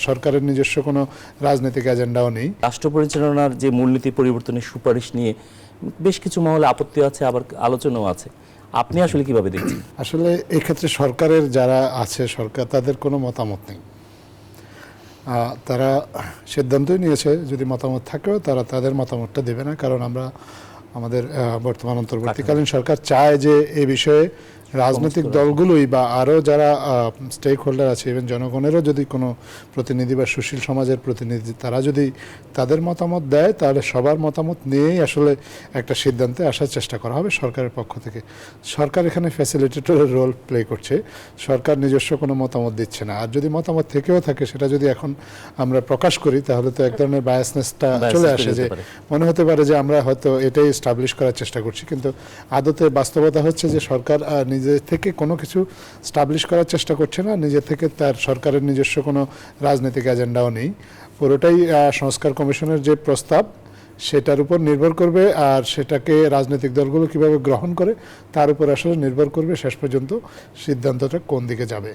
সরকারের নিজস্ব কোনো রাজনৈতিক এজেন্ডাও নেই। রাষ্ট্র পরিচালনার যে মূলনীতি পরিবর্তনের সুপারিশ নিয়ে বেশ কিছু মহলে আপত্তি আছে, আবার আলোচনাও আছে। আপনি আসলে কিভাবে দেখছেন? আসলে এই ক্ষেত্রে সরকারের যারা আছে, সরকার তাদের কোনো মতামত নেই। তারা সিদ্ধান্তই নিয়েছে, যদি মতামত থাকেও তারা তাদের মতামতটা দেবে না। কারণ আমরা আমাদের বর্তমান অন্তর্বর্তীকালীন সরকার চায় যে এই বিষয়ে রাজনৈতিক দলগুলোই বা আরও যারা স্টেক হোল্ডার আছে, ইভেন জনগণেরও যদি কোনো প্রতিনিধি বা সুশীল সমাজের প্রতিনিধি তারা যদি তাদের মতামত দেয়, তাহলে সবার মতামত নিয়েই আসলে একটা সিদ্ধান্তে আসার চেষ্টা করা হবে সরকারের পক্ষ থেকে। সরকার এখানে ফ্যাসিলিটেটরের রোল প্লে করছে, সরকার নিজস্ব কোনো মতামত দিচ্ছে না। আর যদি মতামত থেকেও থাকে, সেটা যদি এখন আমরা প্রকাশ করি, তাহলে তো এক ধরনের বায়াসনেসটা চলে আসে, যে মনে হতে পারে যে আমরা হয়তো এটাই এস্টাবলিশ করার চেষ্টা করছি। কিন্তু আদতে বাস্তবতা হচ্ছে যে সরকার নিজে থেকে কোনো কিছু স্টাবলিশ করার চেষ্টা করছে না, নিজে থেকে তার সরকারের নিজস্ব কোনো রাজনৈতিক এজেন্ডাও নেই। পুরোটাই সংস্কার কমিশনের যে প্রস্তাব সেটার উপর নির্ভর করবে, আর সেটাকে রাজনৈতিক দলগুলো কিভাবে গ্রহণ করে তার উপর আসলে নির্ভর করবে শেষ পর্যন্ত সিদ্ধান্তটা কোন দিকে যাবে।